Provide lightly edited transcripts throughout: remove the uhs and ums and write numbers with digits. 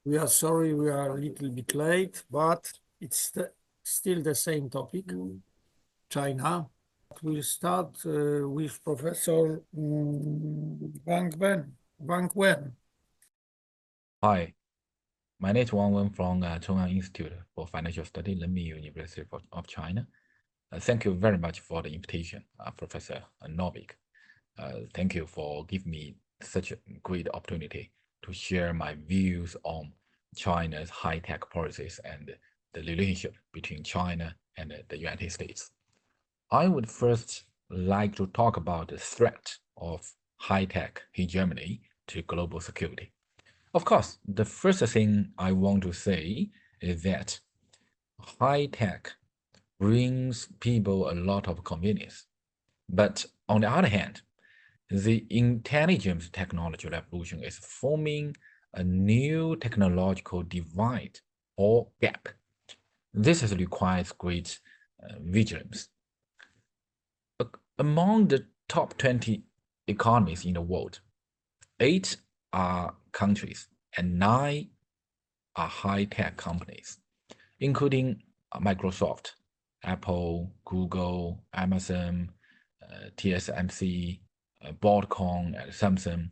We are sorry we are a little bit late, but it's still the same topic, China. We'll start with Professor Wang Wen. Wang Wen. Hi, my name is Wang Wen from Chongyang Institute for Financial Study, Renmin University of China. Thank you very much for the invitation, Professor Novik. Thank you for giving me such a great opportunity to share my views on China's high-tech policies and the relationship between China and the United States. I would first like to talk about the threat of high-tech hegemony to global security. Of course, the first thing I want to say is that high tech brings people a lot of convenience. But on the other hand, the intelligence technology revolution is forming a new technological divide or gap. This requires great vigilance. Among the top 20 economies in the world, 8 are countries and 9 are high-tech companies, including Microsoft, Apple, Google, Amazon, TSMC, Broadcom, and Samsung.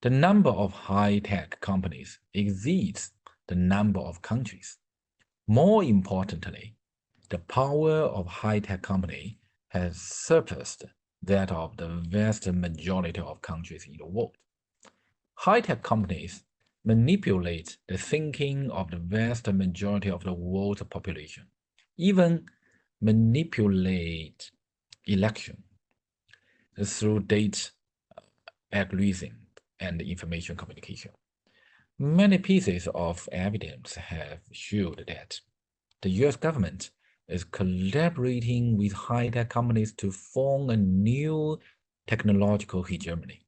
The number of high-tech companies exceeds the number of countries. More importantly, the power of high-tech company has surpassed that of the vast majority of countries in the world. High-tech companies manipulate the thinking of the vast majority of the world's population, even manipulate election through data algorithm and information communication. Many pieces of evidence have showed that the US government is collaborating with high-tech companies to form a new technological hegemony.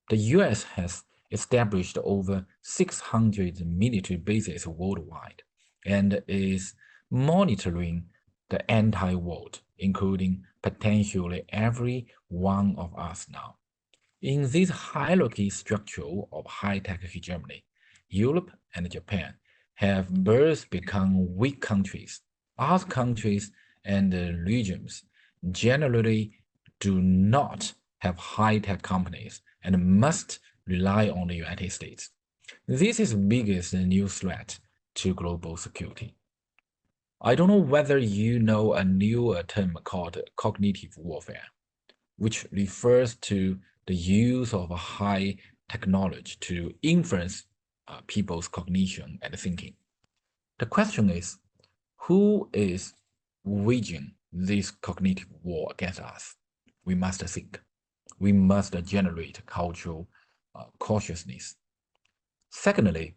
The US has established over 600 military bases worldwide and is monitoring the entire world, including potentially every one of us now. In this hierarchy structure of high-tech hegemony, Europe and Japan have both become weak countries. Other countries and regions generally do not have high-tech companies and must rely on the United States. This is the biggest new threat to global security. I don't know whether you know a new term called cognitive warfare, which refers to the use of high technology to influence people's cognition and thinking. The question is, who is waging this cognitive war against us? We must think. We must generate cultural consciousness. Secondly,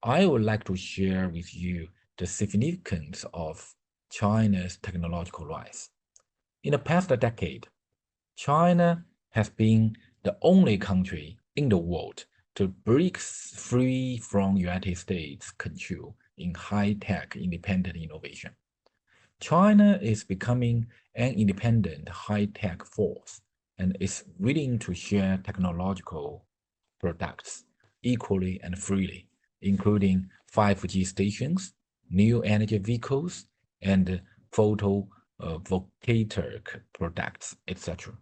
I would like to share with you the significance of China's technological rise. In the past decade, China has been the only country in the world to break free from United States control in high-tech independent innovation. China is becoming an independent high-tech force and is willing to share technological products equally and freely, including 5G stations, new energy vehicles, and photovoltaic products, etc.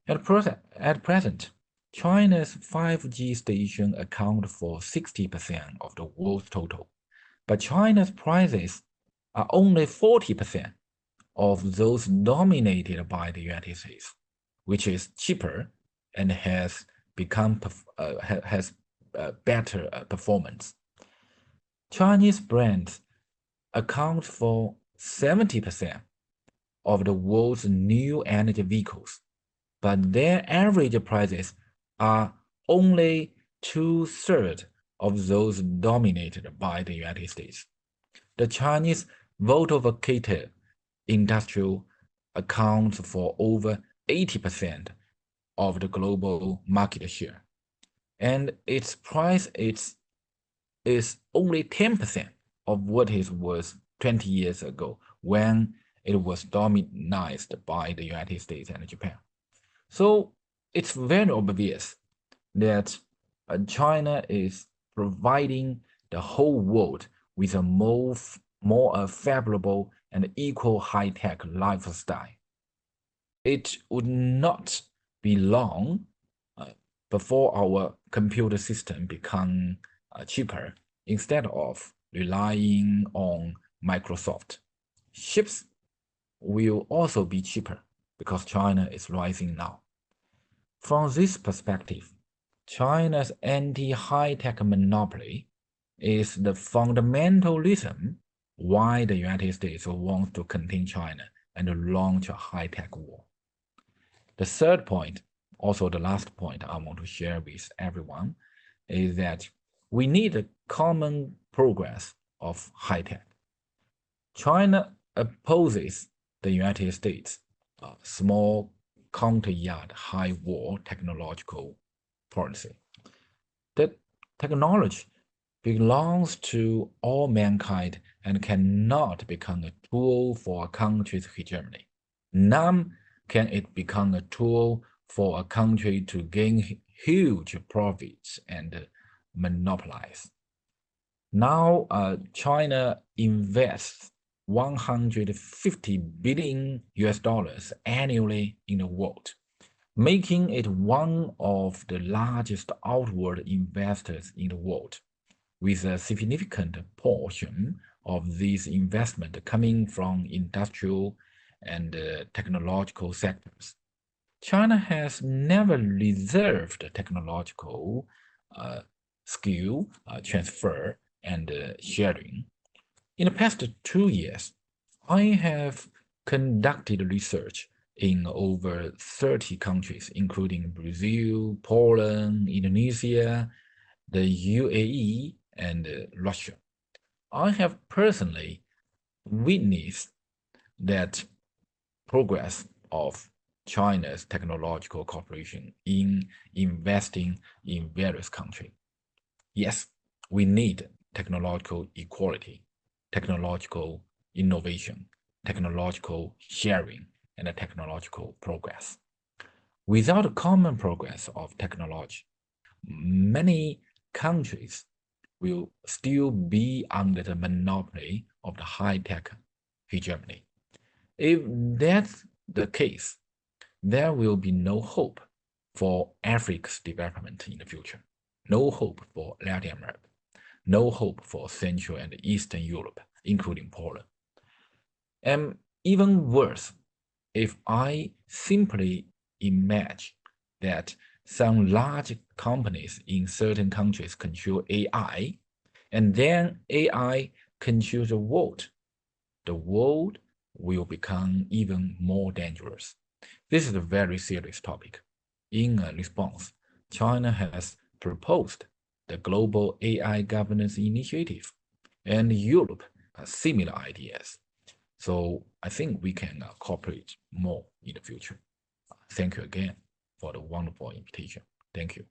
At present, China's 5G stations account for 60% of the world's total, but China's prices are only 40% of those dominated by the United States, which is cheaper and has better performance. Chinese brands account for 70% of the world's new energy vehicles, but their average prices are only 2/3 of those dominated by the United States. The Chinese photovoltaic industry accounts for over 80% of the global market share, and its price is only 10% of what it was 20 years ago when it was dominated by the United States and Japan. So it's very obvious that China is providing the whole world with a more favorable and equal high-tech lifestyle. It would not be long before our computer system become cheaper instead of relying on Microsoft. Ships will also be cheaper because China is rising now. From this perspective, China's anti-high-tech monopoly is the fundamental reason why the United States wants to contain China and launch a high-tech war. The third point, also the last point I want to share with everyone, is that we need a common progress of high-tech. China opposes the United States' small counter-yard high-war technological policy. The technology belongs to all mankind and cannot become a tool for a country's hegemony. Nor can it become a tool for a country to gain huge profits and monopolize. Now, China invests $150 billion annually in the world, making it one of the largest outward investors in the world, with a significant portion of this investment coming from industrial and technological sectors. China has never reserved technological skill transfer and sharing. In the past 2 years, I have conducted research in over 30 countries, including Brazil, Poland, Indonesia, the UAE, and Russia. I have personally witnessed that progress of China's technological cooperation in investing in various countries. Yes, we need technological equality, technological innovation, technological sharing, and technological progress. Without a common progress of technology, many countries will still be under the monopoly of the high-tech hegemony. If that's the case, there will be no hope for Africa's development in the future, no hope for Latin America, no hope for Central and Eastern Europe, including Poland. And even worse, if I simply imagine that some large companies in certain countries control AI, and then AI controls the world will become even more dangerous. This is a very serious topic. In response, China has proposed the Global AI Governance Initiative, and Europe has similar ideas. So I think we can cooperate more in the future. Thank you again for the wonderful invitation. Thank you.